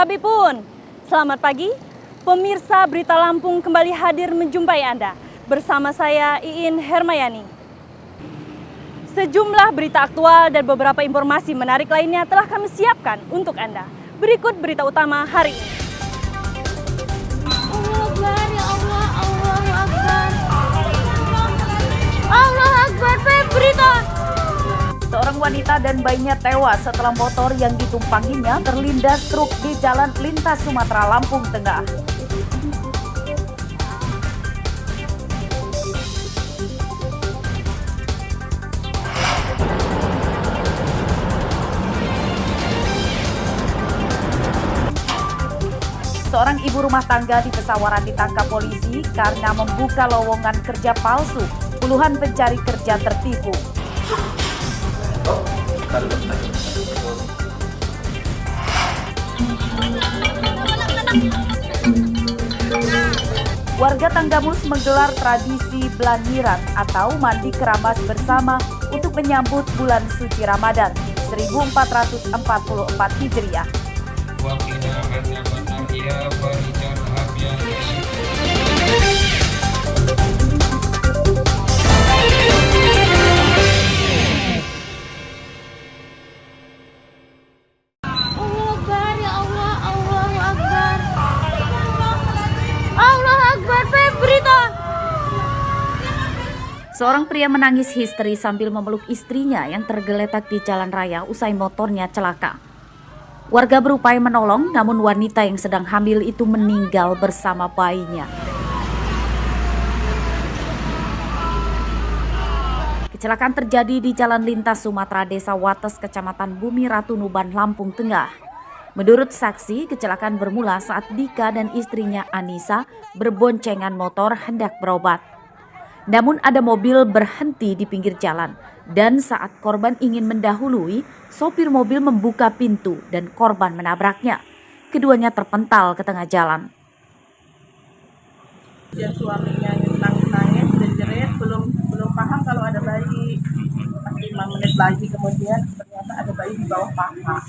Sabipun, selamat pagi. Pemirsa Berita Lampung kembali hadir menjumpai Anda. Bersama saya Iin Hermayani. Sejumlah berita aktual dan beberapa informasi menarik lainnya telah kami siapkan untuk Anda. Berikut berita utama hari ini. Allahu Akbar, ya Allah, Allahu Akbar. Allahu Akbar, berita. Seorang wanita dan bayinya tewas setelah motor yang ditumpanginya terlindas truk di Jalan Lintas Sumatera, Lampung Tengah. Seorang ibu rumah tangga di Pesawaran ditangkap polisi karena membuka lowongan kerja palsu. Puluhan pencari kerja tertipu. Warga Tanggamus menggelar tradisi Belangiran atau mandi keramas bersama untuk menyambut bulan suci Ramadan 1444 Hijriah. Seorang pria menangis histeris sambil memeluk istrinya yang tergeletak di jalan raya usai motornya celaka. Warga berupaya menolong, namun wanita yang sedang hamil itu meninggal bersama bayinya. Kecelakaan terjadi di Jalan Lintas Sumatera, Desa Wates, Kecamatan Bumi Ratu, Nuban, Lampung Tengah. Menurut saksi, kecelakaan bermula saat Dika dan istrinya Anissa berboncengan motor hendak berobat. Namun ada mobil berhenti di pinggir jalan dan saat korban ingin mendahului, sopir mobil membuka pintu dan korban menabraknya. Keduanya terpental ke tengah jalan. Dia suaminya nangis jerit, belum paham kalau ada bayi. Pas 5 menit lagi kemudian ternyata ada bayi di bawah paha.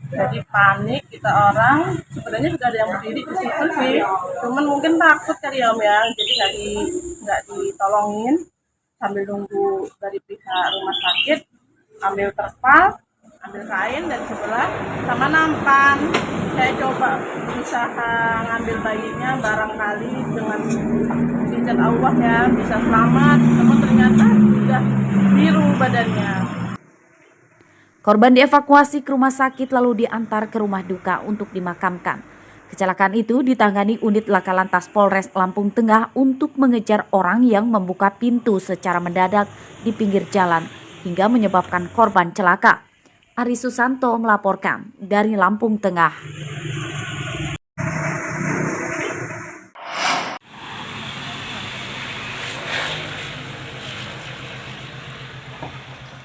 Jadi panik kita orang, sebenarnya sudah ada yang berdiri di situ sih, cuman mungkin takut kali ya Om ya, jadi nggak ditolongin sambil nunggu dari pihak rumah sakit, ambil terpal, ambil kain dari sebelah, sama nampan. Saya coba berusaha ngambil bayinya, barangkali dengan izin Allah ya bisa selamat, namun ternyata sudah biru badannya. Korban dievakuasi ke rumah sakit lalu diantar ke rumah duka untuk dimakamkan. Kecelakaan itu ditangani unit Laka Lantas Polres Lampung Tengah untuk mengejar orang yang membuka pintu secara mendadak di pinggir jalan hingga menyebabkan korban celaka. Ari Susanto melaporkan dari Lampung Tengah.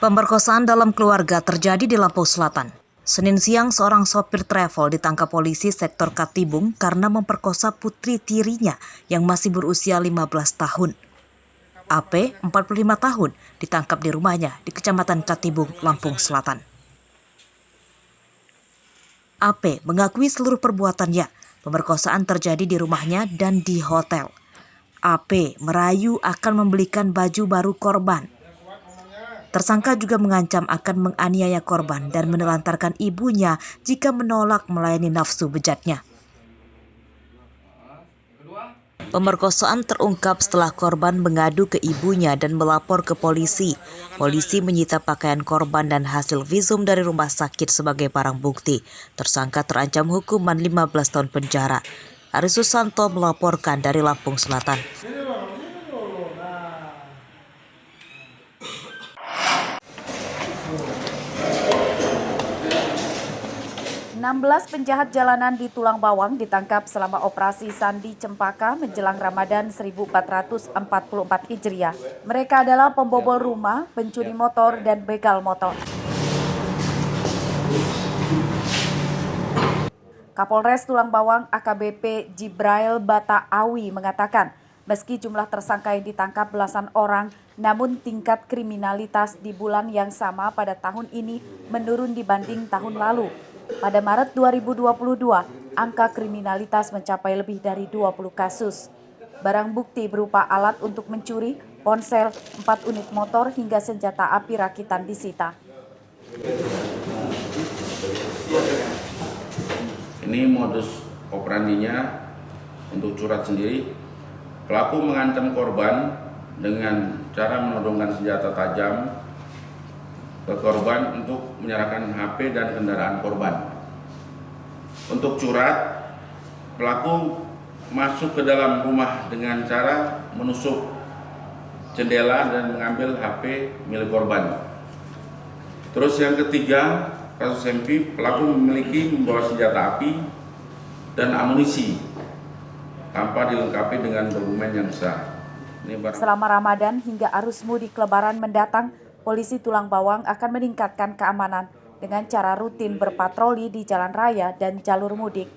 Pemerkosaan dalam keluarga terjadi di Lampung Selatan. Senin siang, seorang sopir travel ditangkap polisi sektor Katibung karena memperkosa putri tirinya yang masih berusia 15 tahun. AP, 45 tahun, ditangkap di rumahnya di Kecamatan Katibung, Lampung Selatan. AP mengakui seluruh perbuatannya. Pemerkosaan terjadi di rumahnya dan di hotel. AP merayu akan membelikan baju baru korban. Tersangka juga mengancam akan menganiaya korban dan menelantarkan ibunya jika menolak melayani nafsu bejatnya. Pemerkosaan terungkap setelah korban mengadu ke ibunya dan melapor ke polisi. Polisi menyita pakaian korban dan hasil visum dari rumah sakit sebagai barang bukti. Tersangka terancam hukuman 15 tahun penjara. Ari Susanto melaporkan dari Lampung Selatan. 16 penjahat jalanan di Tulang Bawang ditangkap selama operasi Sandi Cempaka menjelang Ramadan 1444 Hijriah. Mereka adalah pembobol rumah, pencuri motor, dan begal motor. Kapolres Tulang Bawang AKBP Jibrail Bata Awi mengatakan, meski jumlah tersangka yang ditangkap belasan orang, namun tingkat kriminalitas di bulan yang sama pada tahun ini menurun dibanding tahun lalu. Pada Maret 2022, angka kriminalitas mencapai lebih dari 20 kasus. Barang bukti berupa alat untuk mencuri, ponsel, 4 unit motor hingga senjata api rakitan disita. Ini modus operandinya untuk curhat sendiri. Pelaku mengancam korban dengan cara menodongkan senjata tajam ke korban untuk menyerahkan HP dan kendaraan korban. Untuk curhat, pelaku masuk ke dalam rumah dengan cara menusuk jendela dan mengambil HP milik korban. Terus yang ketiga, kasus MP, pelaku membawa senjata api dan amunisi tanpa dilengkapi dengan dokumen yang sah. Selama Ramadan hingga arus mudik Lebaran mendatang, polisi Tulang Bawang akan meningkatkan keamanan dengan cara rutin berpatroli di jalan raya dan jalur mudik.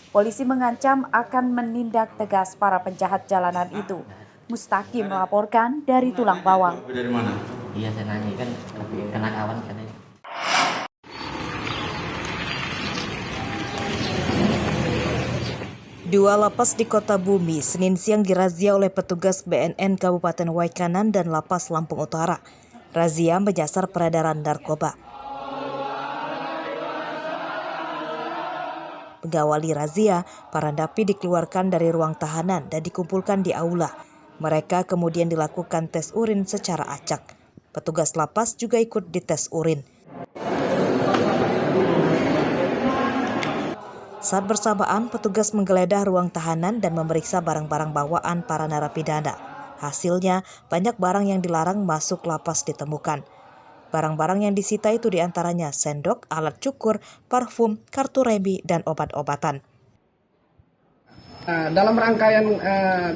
Polisi mengancam akan menindak tegas para penjahat jalanan itu. Mustaqim melaporkan dari Tulang Bawang. Dari mana? Iya, saya nanya kan kena kawan katanya. Dua lapas di Kota Bumi Senin siang dirazia oleh petugas BNN Kabupaten Waikanan dan Lapas Lampung Utara. Razia menyasar peredaran narkoba. Mengawali razia, para napi dikeluarkan dari ruang tahanan dan dikumpulkan di aula. Mereka kemudian dilakukan tes urin secara acak. Petugas lapas juga ikut dites urin. Saat bersamaan, petugas menggeledah ruang tahanan dan memeriksa barang-barang bawaan para narapidana. Hasilnya, banyak barang yang dilarang masuk lapas ditemukan. Barang-barang yang disita itu diantaranya sendok, alat cukur, parfum, kartu remi, dan obat-obatan. Dalam rangkaian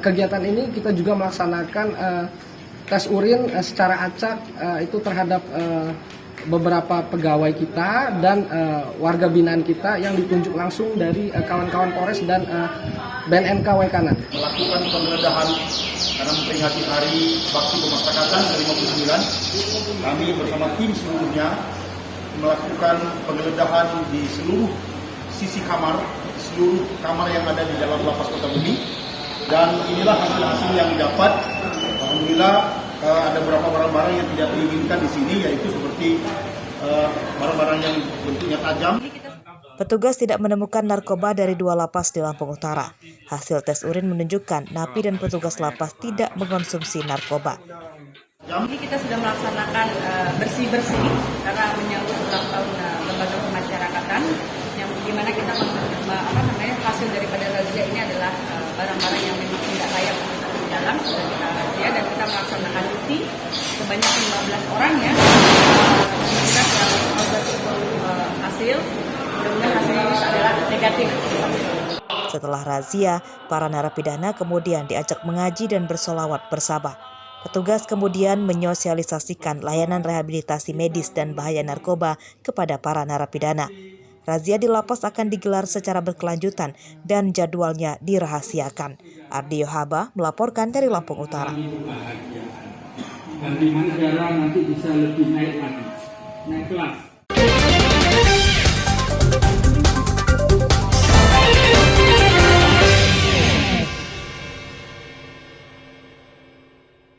kegiatan ini kita juga melaksanakan tes urin secara acak itu terhadap beberapa pegawai kita dan warga binaan kita yang ditunjuk langsung dari kawan-kawan Polres dan BNNK Waikanan. Melakukan penggeledahan karena memperingati Hari Bakti Pemasyarakatan ke-59, kami bersama tim seluruhnya melakukan penggeledahan di seluruh sisi kamar, seluruh kamar yang ada di dalam lapas Kota Bumi, dan inilah hasil-hasil yang didapat. Alhamdulillah ada beberapa barang-barang yang tidak diinginkan di sini, yaitu seperti barang-barang yang bentuknya tajam. Petugas tidak menemukan narkoba dari dua lapas di Lampung Utara. Hasil tes urin menunjukkan napi dan petugas lapas tidak mengkonsumsi narkoba. Jadi kita sudah melaksanakan bersih-bersih karena menyambut ulang tahun lembaga pemasyarakatan, yang dimana kita hasil daripada razia ini adalah barang-barang yang memang tidak layak untuk di dalam sudah kita razia, dan kita melaksanakan cuti sebanyak 15 orang ya. Kita sudah hasil, mudah-mudahan hasilnya adalah negatif. Setelah razia, para narapidana kemudian diajak mengaji dan bersolawat bersama. Petugas kemudian menyosialisasikan layanan rehabilitasi medis dan bahaya narkoba kepada para narapidana. Razia di lapas akan digelar secara berkelanjutan dan jadwalnya dirahasiakan. Ardi Yohaba melaporkan dari Lampung Utara. Dan di mana nanti bisa lebih naik lagi, naik kelas.